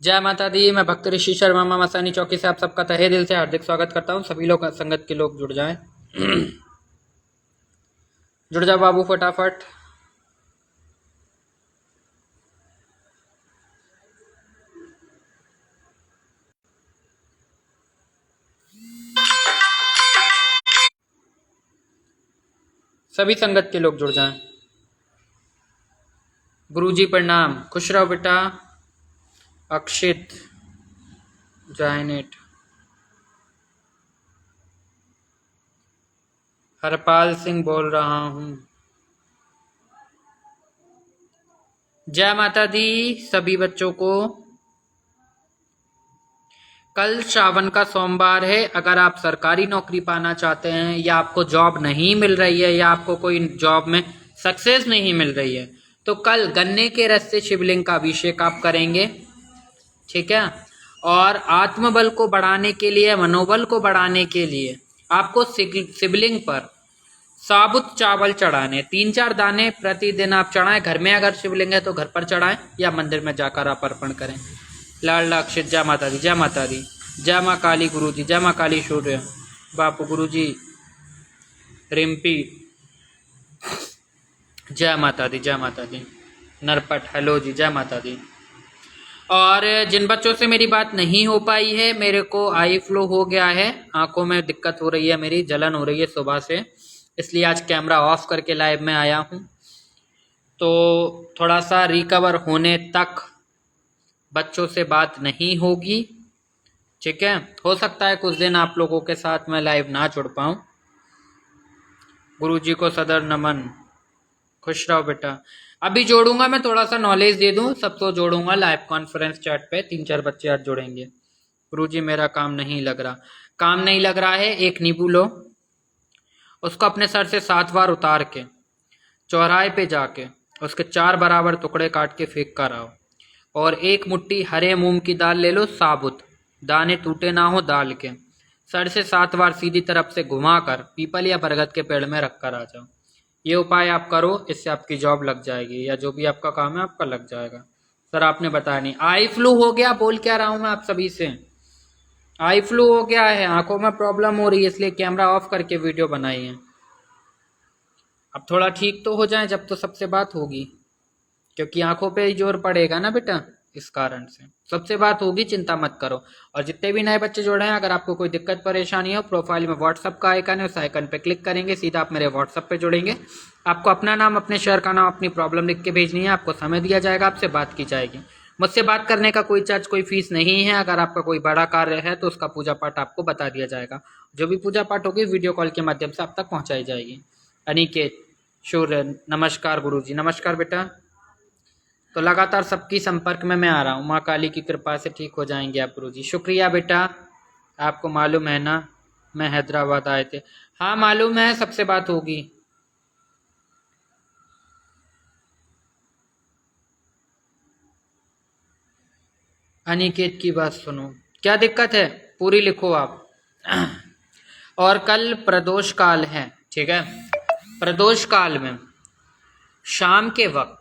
जय माता दी। मैं भक्त ऋषि शर्मा मसानी चौकी से आप सबका तहे दिल से हार्दिक स्वागत करता हूं। सभी लोग संगत के लोग जुड़ जाएं। जुड़ जाओ बाबू फटाफट। सभी संगत के लोग जुड़ जाएं। गुरुजी प्रणाम। खुश रहो बेटा। अक्षित जायनेट हरपाल सिंह बोल रहा हूं। जय माता दी सभी बच्चों को। कल श्रावण का सोमवार है। अगर आप सरकारी नौकरी पाना चाहते हैं या आपको जॉब नहीं मिल रही है या आपको कोई जॉब में सक्सेस नहीं मिल रही है तो कल गन्ने के रस से शिवलिंग का अभिषेक आप करेंगे, ठीक है। और आत्मबल को बढ़ाने के लिए, मनोबल को बढ़ाने के लिए आपको शिवलिंग पर साबुत चावल चढ़ाने 3-4 दाने प्रतिदिन आप चढ़ाएं। घर में अगर शिवलिंग है तो घर पर चढ़ाएं या मंदिर में जाकर आप अर्पण करें। लाल अक्षित। जय माता दी, जय माता दी। जय माँ काली गुरु जी, जय माँ काली सूर्य बापू गुरु जी रिम्पी। जय माता दी, जय माता दी। नरपट हेलो जी, जय माता दी। और जिन बच्चों से मेरी बात नहीं हो पाई है, मेरे को आई फ्लो हो गया है, आंखों में दिक्कत हो रही है, मेरी जलन हो रही है सुबह से, इसलिए आज कैमरा ऑफ करके लाइव में आया हूँ। तो थोड़ा सा रिकवर होने तक बच्चों से बात नहीं होगी, ठीक है। हो सकता है कुछ दिन आप लोगों के साथ मैं लाइव ना जुड़ पाऊँ। गुरुजी को सदर नमन। खुश रहो बेटा। अभी जोड़ूंगा मैं, थोड़ा सा नॉलेज दे दूं, सबको जोड़ूंगा लाइव कॉन्फ्रेंस चैट पे। 3-4 बच्चे आज जुड़ेंगे। गुरुजी मेरा काम नहीं लग रहा। काम नहीं लग रहा है, एक नींबू लो, उसको अपने सर से 7 बार उतार के चौराहे पे जाके उसके 4 बराबर टुकड़े काट के फेंक कर आओ। और 1 मुट्ठी हरे मूंग की दाल ले लो, साबुत, दाने टूटे ना हो दाल के। सर से 7 बार सीधी तरफ से घुमाकर पीपल या बरगद के पेड़ में रख कर आ जाओ। ये उपाय आप करो, इससे आपकी जॉब लग जाएगी या जो भी आपका काम है आपका लग जाएगा। सर आपने बताया नहीं। आई फ्लू हो गया, बोल क्या रहा हूं मैं आप सभी से। आई फ्लू हो गया है, आंखों में प्रॉब्लम हो रही है, इसलिए कैमरा ऑफ करके वीडियो बनाई है। अब थोड़ा ठीक तो हो जाए जब तो सबसे बात होगी, क्योंकि आंखों पे ही जोर पड़ेगा ना बेटा, इस कारण से सबसे बात होगी, चिंता मत करो। और जितने भी नए बच्चे जुड़े हैं, अगर आपको कोई दिक्कत परेशानी हो, प्रोफाइल में व्हाट्सअप का आइकन है, उस आइकन पे क्लिक करेंगे, सीधा आप मेरे व्हाट्सअप पे जुड़ेंगे। आपको अपना नाम, अपने शहर का नाम, अपनी प्रॉब्लम लिख के भेजनी है, आपको समय दिया जाएगा, आपसे बात की जाएगी। मुझसे बात करने का कोई चार्ज, कोई फीस नहीं है। अगर आपका कोई बड़ा कार्य है तो उसका पूजा पाठ आपको बता दिया जाएगा। जो भी पूजा पाठ होगी वीडियो कॉल के माध्यम से आप तक पहुंचाई जाएगी। अनिकेत सूर्य नमस्कार गुरुजी। नमस्कार बेटा। तो लगातार सबकी संपर्क में मैं आ रहा हूँ, माँ काली की कृपा से ठीक हो जाएंगे आप गुरुजी। शुक्रिया बेटा। आपको मालूम है ना मैं हैदराबाद आए थे? हाँ मालूम है, सबसे बात होगी। अनिकेत की बात सुनो, क्या दिक्कत है पूरी लिखो आप। और कल प्रदोष काल है, ठीक है। प्रदोष काल में शाम के वक्त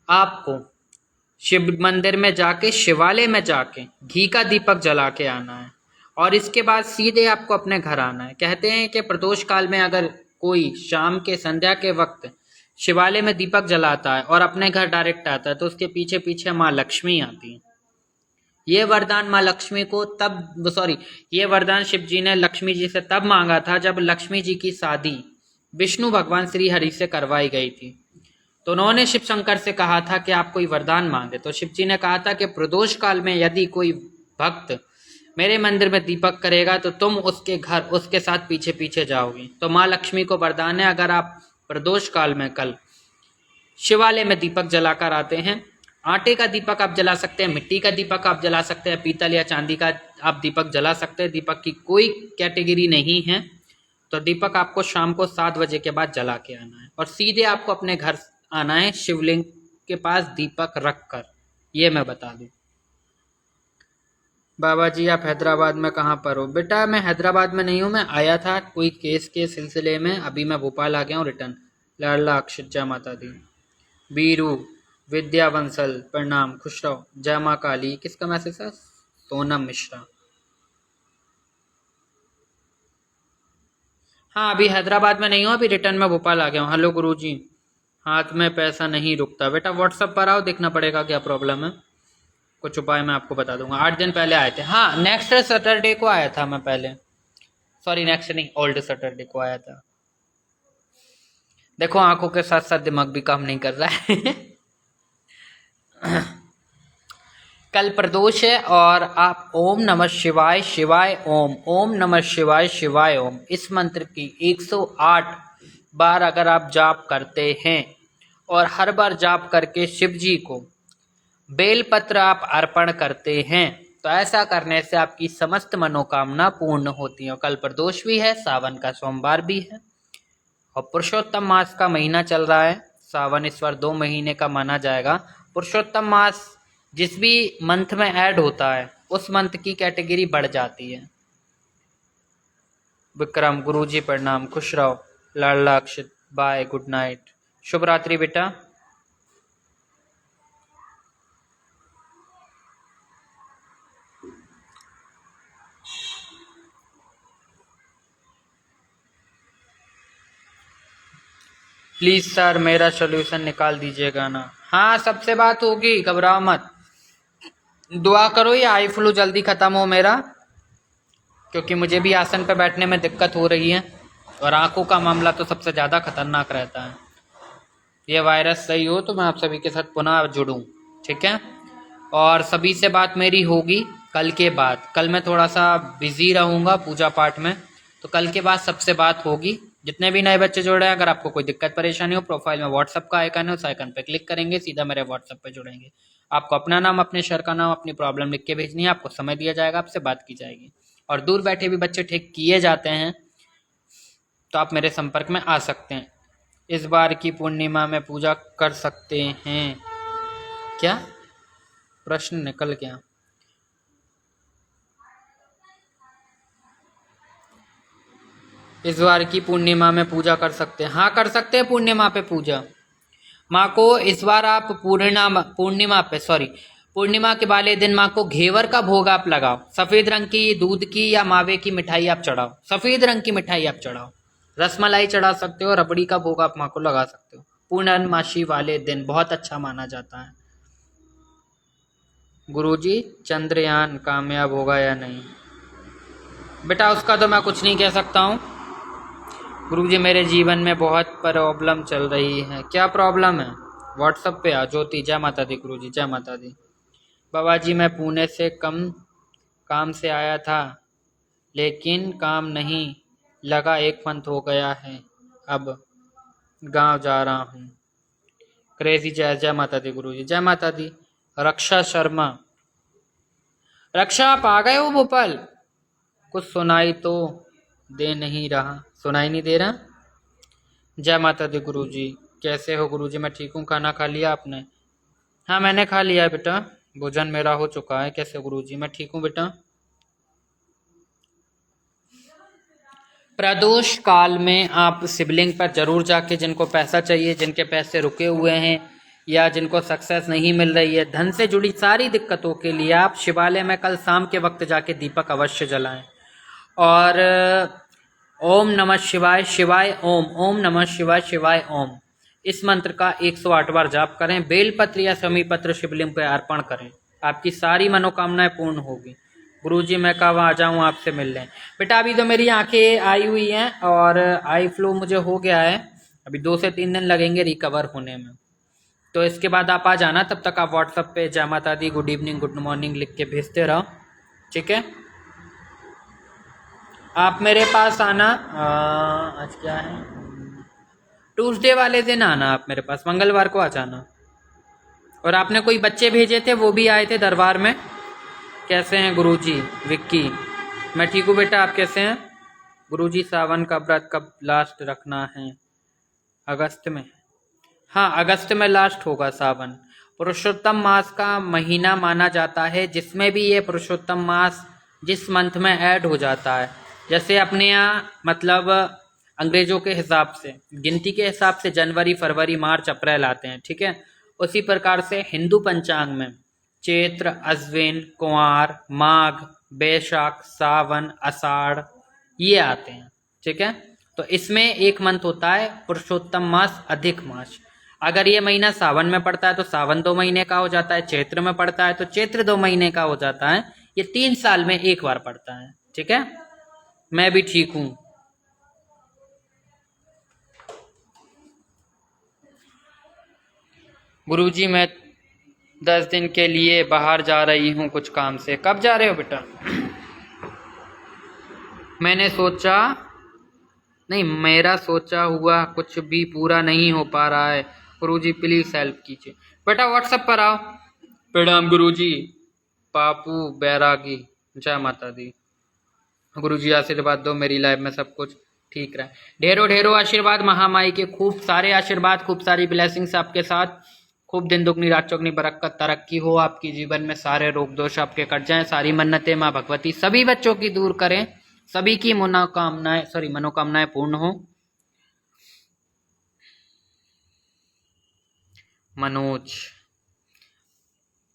आपको शिव मंदिर में जाके, शिवालय में जाके घी का दीपक जला के आना है और इसके बाद सीधे आपको अपने घर आना है। कहते हैं कि प्रदोष काल में अगर कोई शाम के संध्या के वक्त शिवालय में दीपक जलाता है और अपने घर डायरेक्ट आता है तो उसके पीछे पीछे माँ लक्ष्मी आती है। ये वरदान माँ लक्ष्मी को तब, सॉरी, ये वरदान शिव जी ने लक्ष्मी जी से तब मांगा था जब लक्ष्मी जी की शादी विष्णु भगवान श्री हरि से करवाई गई थी। तो उन्होंने शिव शंकर से कहा था कि आप कोई वरदान मांगे, तो शिव जी ने कहा था कि प्रदोष काल में यदि कोई भक्त मेरे मंदिर में दीपक करेगा तो तुम उसके घर उसके साथ पीछे पीछे जाओगी। तो माँ लक्ष्मी को वरदान है, अगर आप प्रदोष काल में कल शिवालय में दीपक जलाकर आते हैं, आटे का दीपक आप जला सकते हैं, मिट्टी का दीपक आप जला सकते हैं, पीतल या चांदी का आप दीपक जला सकते हैं, दीपक की कोई कैटेगरी नहीं है। तो दीपक आपको शाम को 7 बजे के बाद जला के आना है और सीधे आपको अपने घर आना है शिवलिंग के पास दीपक रख कर। ये मैं बता दूं। बाबा जी आप हैदराबाद में कहाँ पर हो? बेटा मैं हैदराबाद में नहीं हूँ, मैं आया था कोई केस के सिलसिले में, अभी मैं भोपाल आ गया हूँ रिटर्न। लाडला अक्षित। जय माता दी। बीरू विद्या बंसल प्रणाम, खुश रहो, जय माँ काली। किसका मैसेज है? सोनम मिश्रा। हाँ, अभी हैदराबाद में नहीं हूँ, अभी रिटर्न में भोपाल आ गया हूँ। हेलो गुरुजी, हाथ में पैसा नहीं रुकता। बेटा व्हाट्सएप पर आओ, देखना पड़ेगा क्या प्रॉब्लम है, कुछ उपाय मैं आपको बता दूंगा। 8 दिन पहले आए थे। हाँ, नेक्स्ट सैटरडे को आया था मैं पहले, सॉरी नेक्स्ट नहीं, ओल्ड सैटरडे को आया था। देखो आंखों के साथ साथ दिमाग भी काम नहीं कर रहा है। कल प्रदोष है और आप ओम नमः शिवाय शिवाय ओम, ओम नमः शिवाय शिवाय ओम, इस मंत्र की 108 बार अगर आप जाप करते हैं और हर बार जाप करके शिव जी को बेलपत्र आप अर्पण करते हैं तो ऐसा करने से आपकी समस्त मनोकामना पूर्ण होती है। कल प्रदोष भी है, सावन का सोमवार भी है और पुरुषोत्तम मास का महीना चल रहा है। सावन इस बार 2 महीने का माना जाएगा। पुरुषोत्तम मास जिस भी मंथ में ऐड होता है उस मंथ की कैटेगरी बढ़ जाती है। विक्रम गुरुजी प्रणाम, खुश रहो, लाडला अक्षित, बाय, गुड नाइट, शुभ रात्रि बेटा। प्लीज सर मेरा सोल्यूशन निकाल दीजिएगा ना। हाँ, सबसे बात होगी, घबराओ मत, दुआ करो ये आई फ्लू जल्दी खत्म हो मेरा, क्योंकि मुझे भी आसन पर बैठने में दिक्कत हो रही है और आंखों का मामला तो सबसे ज़्यादा खतरनाक रहता है। ये वायरस सही हो तो मैं आप सभी के साथ पुनः जुड़ूं, ठीक है। और सभी से बात मेरी होगी कल के बाद। कल मैं थोड़ा सा बिजी रहूँगा पूजा पाठ में, तो कल के बाद सबसे बात होगी। जितने भी नए बच्चे जुड़ रहे हैं, अगर आपको कोई दिक्कत परेशानी हो, प्रोफाइल में व्हाट्सअप का आइकन है, उस आइकन पे क्लिक करेंगे, सीधा मेरे व्हाट्सअप पे जुड़ेंगे। आपको अपना नाम, अपने शहर का नाम, अपनी प्रॉब्लम लिख के भेजनी है, आपको समय दिया जाएगा, आपसे बात की जाएगी। और दूर बैठे भी बच्चे ठीक किए जाते हैं तो आप मेरे संपर्क में आ सकते हैं। इस बार की पूर्णिमा में पूजा कर सकते हैं क्या? प्रश्न निकल गया। इस बार की पूर्णिमा में पूजा कर सकते हैं? हाँ कर सकते हैं पूर्णिमा पे पूजा। माँ को इस बार आप पूर्णिमा के वाले दिन माँ को घेवर का भोग आप लगाओ। सफेद रंग की दूध की या मावे की मिठाई आप चढ़ाओ, सफेद रंग की मिठाई आप चढ़ाओ, रसमलाई चढ़ा सकते हो, रबड़ी का भोग आप माँ को लगा सकते हो। पूर्णमासी वाले दिन बहुत अच्छा माना जाता है। गुरुजी चंद्रयान कामयाब होगा या नहीं? बेटा उसका तो मैं कुछ नहीं कह सकता हूँ। गुरुजी मेरे जीवन में बहुत प्रॉब्लम चल रही है। क्या प्रॉब्लम है? व्हाट्सएप पे आ। ज्योति जय माता दी। गुरुजी जय माता दी। बाबा जी मैं पुणे से काम से आया था लेकिन काम नहीं लगा, 1 मंथ हो गया है, अब गांव जा रहा हूँ। क्रेजी जय जय माता दी। गुरुजी जय माता दी। रक्षा शर्मा, रक्षा आप आ गए हो भोपाल? कुछ सुनाई तो दे नहीं रहा। सुनाई नहीं दे रहा? जय माता दी गुरुजी। कैसे हो गुरुजी? मैं ठीक हूँ। खाना खा लिया आपने? हाँ मैंने खा लिया बेटा, भोजन मेरा हो चुका है। कैसे हो गुरुजी? मैं ठीक हूँ बेटा। प्रदोष काल में आप शिवलिंग पर जरूर जाके, जिनको पैसा चाहिए, जिनके पैसे रुके हुए हैं या जिनको सक्सेस नहीं मिल रही है, धन से जुड़ी सारी दिक्कतों के लिए आप शिवालय में कल शाम के वक्त जाके दीपक अवश्य जलाएं। और ओम नमः शिवाय शिवाय ओम, ओम नमः शिवाय शिवाय ओम, इस मंत्र का 108 बार जाप करें। बेलपत्र या समी पत्र शिवलिंग पर अर्पण करें, आपकी सारी मनोकामनाएं पूर्ण होगी। गुरुजी मैं कब आ जाऊं आपसे मिलने? बेटा अभी तो मेरी आंखें आई हुई हैं और आई फ्लू मुझे हो गया है, अभी 2 से 3 दिन लगेंगे रिकवर होने में, तो इसके बाद आप आ जाना। तब तक आप व्हाट्सएप पे जय माता दी, गुड इवनिंग, गुड मॉर्निंग लिख के भेजते रहो, ठीक है। आप मेरे पास आना, आज क्या है, ट्यूसडे वाले दिन आना आप मेरे पास, मंगलवार को आ जाना। और आपने कोई बच्चे भेजे थे, वो भी आए थे दरबार में। कैसे हैं गुरुजी? विक्की मैं ठीक हूँ बेटा, आप कैसे हैं? गुरुजी सावन का व्रत कब लास्ट रखना है? अगस्त में? हाँ अगस्त में लास्ट होगा सावन। पुरुषोत्तम मास का महीना माना जाता है, जिसमें भी ये पुरुषोत्तम मास जिस मंथ में ऐड हो जाता है, जैसे अपने यहाँ मतलब अंग्रेजों के हिसाब से, गिनती के हिसाब से जनवरी फरवरी मार्च अप्रैल आते हैं, ठीक है। उसी प्रकार से हिंदू पंचांग में चैत्र, अश्विन, कुंवार, माघ, बैशाख, सावन, आषाढ़ ये आते हैं। ठीक है, तो इसमें एक मंथ होता है पुरुषोत्तम मास, अधिक मास। अगर ये महीना सावन में पड़ता है तो सावन 2 महीने का हो जाता है, चैत्र में पड़ता है तो चैत्र 2 महीने का हो जाता है। ये 3 साल में एक बार पड़ता है। ठीक है, मैं भी ठीक हूं। गुरुजी मैं 10 दिन के लिए बाहर जा रही हूँ कुछ काम से। कब जा रहे हो बेटा? मैंने सोचा नहीं, मेरा सोचा हुआ कुछ भी पूरा नहीं हो पा रहा है। गुरुजी प्लीज हेल्प कीजिए। बेटा व्हाट्सएप पर आओ। प्रणाम गुरुजी। पापू बैरागी। जय माता दी। गुरुजी आशीर्वाद दो मेरी लाइफ में सब कुछ ठीक रहे। ढेरों ढेरों आशीर्वाद महामाई के, खूब सारे आशीर्वाद, खूब सारी ब्लेसिंग्स आपके साथ। खूब दिन दुगनी रात चौगनी बरकत तरक्की हो आपकी जीवन में। सारे रोग दोष आपके कट जाएं। सारी मन्नतें माँ भगवती सभी बच्चों की दूर करें। सभी की मनोकामनाएं पूर्ण हो। मनोज,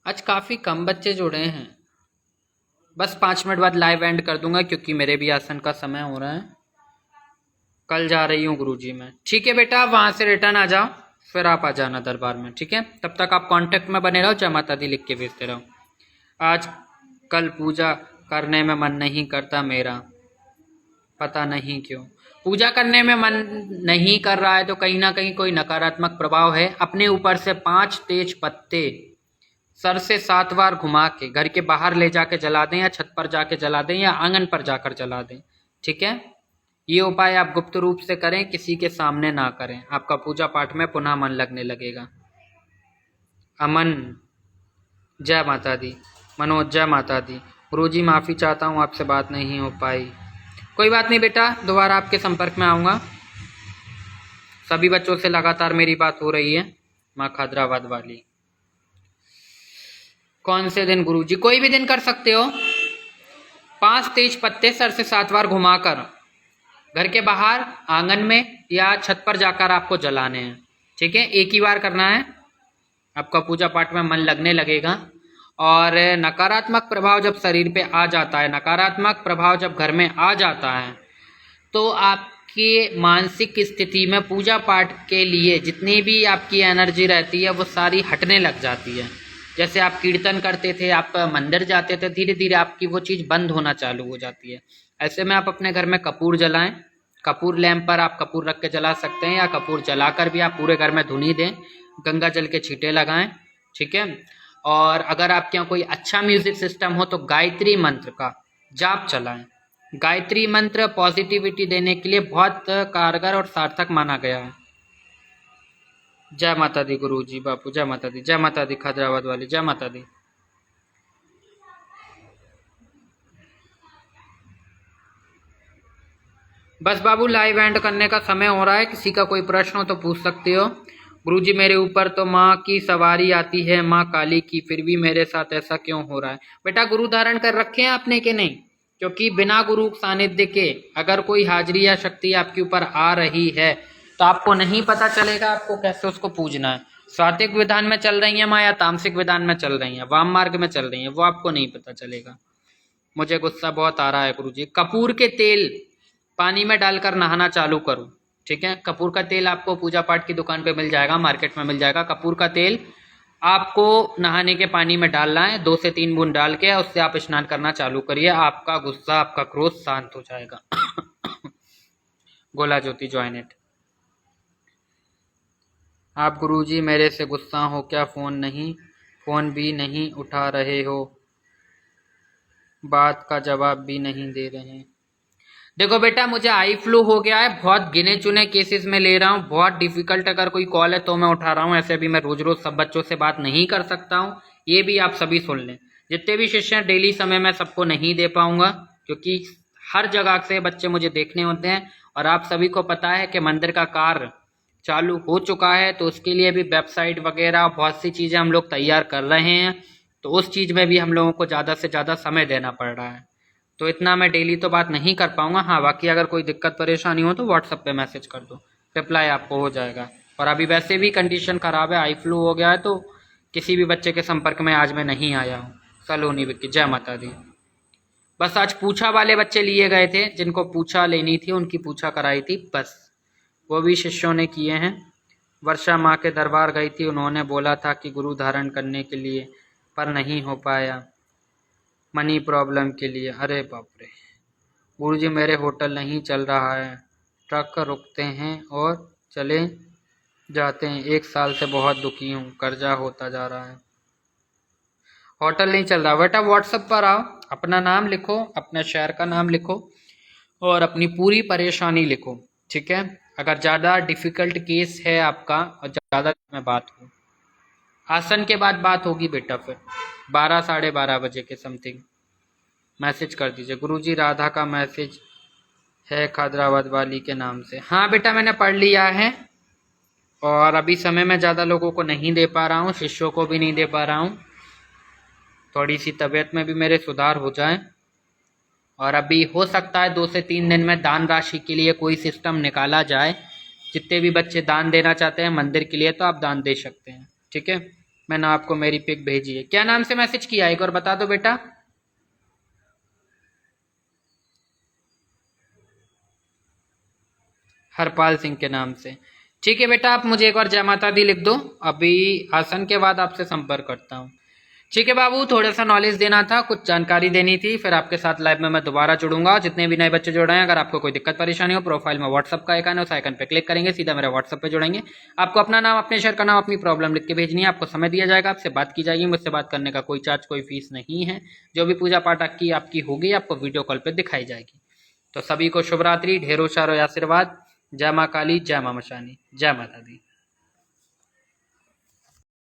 आज काफी कम बच्चे जुड़े हैं। बस 5 मिनट बाद लाइव एंड कर दूंगा क्योंकि मेरे भी आसन का समय हो रहा है। कल जा रही हूँ गुरुजी मैं। ठीक है बेटा, वहां से रिटर्न आ जाओ, फिर आप आ जाना दरबार में। ठीक है, तब तक आप कांटेक्ट में बने रहो। जय माता दी लिख के भेजते रहो। आज कल पूजा करने में मन नहीं करता मेरा, पता नहीं क्यों। पूजा करने में मन नहीं कर रहा है तो कहीं ना कहीं कोई नकारात्मक प्रभाव है। अपने ऊपर से 5 तेज पत्ते सर से 7 बार घुमा के घर के बाहर ले जाके जला दें, या छत पर जाके जला दें, या आंगन पर जाकर जला दें। ठीक है, ये उपाय आप गुप्त रूप से करें, किसी के सामने ना करें। आपका पूजा पाठ में पुनः मन लगने लगेगा। अमन, जय माता दी। मनोज, जय माता दी। गुरुजी माफ़ी चाहता हूँ आपसे बात नहीं हो पाई। कोई बात नहीं बेटा, दोबारा आपके संपर्क में आऊँगा। सभी बच्चों से लगातार मेरी बात हो रही है। माँ खैदराबाद वाली। कौन से दिन गुरुजी? कोई भी दिन कर सकते हो। 5 तेज पत्ते सर से 7 बार घुमाकर घर के बाहर, आंगन में या छत पर जाकर आपको जलाने हैं। ठीक है, एक ही बार करना है। आपका पूजा पाठ में मन लगने लगेगा। और नकारात्मक प्रभाव जब शरीर पे आ जाता है, नकारात्मक प्रभाव जब घर में आ जाता है, तो आपकी मानसिक स्थिति में पूजा पाठ के लिए जितनी भी आपकी एनर्जी रहती है वो सारी हटने लग जाती है। जैसे आप कीर्तन करते थे, आप मंदिर जाते थे, धीरे धीरे आपकी वो चीज़ बंद होना चालू हो जाती है। ऐसे में आप अपने घर में कपूर जलाएं। कपूर लैंप पर आप कपूर रख के जला सकते हैं, या कपूर जलाकर भी आप पूरे घर में धुनी दें। गंगा जल के छींटे लगाएं। ठीक है, और अगर आपके यहाँ कोई अच्छा म्यूजिक सिस्टम हो तो गायत्री मंत्र का जाप चलाएं। गायत्री मंत्र पॉजिटिविटी देने के लिए बहुत कारगर और सार्थक माना गया है। जय माता दी गुरुजी बापू, जय माता दी। जय माता दी खैदराबाद वाली, जय माता दी। बस बाबू लाइव एंड करने का समय हो रहा है। किसी का कोई प्रश्न हो तो पूछ सकते हो। गुरुजी मेरे ऊपर तो माँ की सवारी आती है, माँ काली की, फिर भी मेरे साथ ऐसा क्यों हो रहा है? बेटा गुरु धारण कर रखे हैं आपने कि नहीं? क्योंकि बिना गुरु सानिध्य के अगर कोई हाजिरी या शक्ति आपके ऊपर आ रही है तो आपको नहीं पता चलेगा आपको कैसे उसको पूजना है। सात्विक विधान में चल रही है माँ या तामसिक विधान में चल रही है, वाम मार्ग में चल रही है, वो आपको नहीं पता चलेगा। मुझे गुस्सा बहुत आ रहा है गुरुजी। कपूर के तेल पानी में डालकर नहाना चालू करो। ठीक है, कपूर का तेल आपको पूजा पाठ की दुकान पे मिल जाएगा, मार्केट में मिल जाएगा। कपूर का तेल आपको नहाने के पानी में डालना है, 2 से 3 बूंद डाल के उससे आप स्नान करना चालू करिए। आपका गुस्सा, आपका क्रोध शांत हो जाएगा। गोला ज्योति ज्वाइनेट। आप गुरुजी मेरे से गुस्सा हो क्या? फोन भी नहीं उठा रहे हो, बात का जवाब भी नहीं दे रहे। देखो बेटा, मुझे आई फ्लू हो गया है, बहुत गिने चुने केसेस में ले रहा हूँ, बहुत डिफिकल्ट अगर कोई कॉल है तो मैं उठा रहा हूँ। ऐसे भी मैं रोज रोज सब बच्चों से बात नहीं कर सकता हूँ, ये भी आप सभी सुन लें। जितने भी शिष्य डेली समय मैं सबको नहीं दे पाऊंगा क्योंकि हर जगह से बच्चे मुझे देखने होते हैं। और आप सभी को पता है कि मंदिर का कार्य चालू हो चुका है, तो उसके लिए भी वेबसाइट वगैरह बहुत सी चीज़ें हम लोग तैयार कर रहे हैं, तो उस चीज़ में भी हम लोगों को ज़्यादा से ज़्यादा समय देना पड़ रहा है। तो इतना मैं डेली तो बात नहीं कर पाऊंगा। हाँ, बाकी अगर कोई दिक्कत परेशानी हो तो व्हाट्सएप पे मैसेज कर दो, रिप्लाई आपको हो जाएगा। और अभी वैसे भी कंडीशन ख़राब है, आई फ्लू हो गया है, तो किसी भी बच्चे के संपर्क में आज मैं नहीं आया हूँ। सलोनी विक्की, जय माता दी। बस आज पूछा वाले बच्चे लिए गए थे, जिनको पूछा लेनी थी उनकी पूछा कराई थी, बस वो भी शिष्यों ने किए हैं। वर्षा माँ के दरबार गई थी, उन्होंने बोला था कि गुरु धारण करने के लिए, पर नहीं हो पाया, मनी प्रॉब्लम के लिए। अरे बाप रे। गुरुजी मेरे होटल नहीं चल रहा है, ट्रक रुकते हैं और चले जाते हैं, 1 साल से बहुत दुखी हूँ, कर्जा होता जा रहा है। होटल नहीं चल रहा बेटा, व्हाट्सएप पर आओ, अपना नाम लिखो, अपने शहर का नाम लिखो और अपनी पूरी परेशानी लिखो, ठीक है। अगर ज़्यादा डिफ़िकल्ट केस है आपका और ज़्यादा में बात हो, आसन के बाद बात होगी बेटा, फिर 12 साढ़े 12 बजे के समथिंग मैसेज कर दीजिए। गुरुजी राधा का मैसेज है खादराबाद वाली के नाम से। हाँ बेटा मैंने पढ़ लिया है और अभी समय में ज़्यादा लोगों को नहीं दे पा रहा हूँ, शिष्यों को भी नहीं दे पा रहा हूँ, थोड़ी सी तबीयत में भी मेरे सुधार हो जाए। और अभी हो सकता है 2 से 3 दिन में दान राशि के लिए कोई सिस्टम निकाला जाए। जितने भी बच्चे दान देना चाहते हैं मंदिर के लिए तो आप दान दे सकते हैं, ठीक है। मैंने आपको मेरी पिक भेजी है। क्या नाम से मैसेज किया एक और बता दो बेटा। हरपाल सिंह के नाम से, ठीक है बेटा। आप मुझे एक बार जय माता दी लिख दो, अभी आसन के बाद आपसे संपर्क करता हूँ, ठीक है बाबू। थोड़ा सा नॉलेज देना था, कुछ जानकारी देनी थी, फिर आपके साथ लाइव में मैं दोबारा जुड़ूंगा। जितने भी नए बच्चे जुड़ रहे हैं, अगर आपको कोई दिक्कत परेशानी हो, प्रोफाइल में व्हाट्सअप का आइकन है, उस आइकन पे क्लिक करेंगे, सीधा मेरे व्हाट्सअप पे जुड़ेंगे। आपको अपना नाम, अपने शहर का नाम, अपनी प्रॉब्लम लिख के भेजनी है, आपको समय दिया जाएगा, आपसे बात की जाएगी। मुझसे बात करने का कोई चार्ज, कोई फीस नहीं है। जो भी पूजा पाठ आपकी होगी आपको वीडियो कॉल पर दिखाई जाएगी। तो सभी को शुभ रात्रि, ढेरों सारों आशीर्वाद। जय माँ काली, जय माँ मशानी, जय माता दी।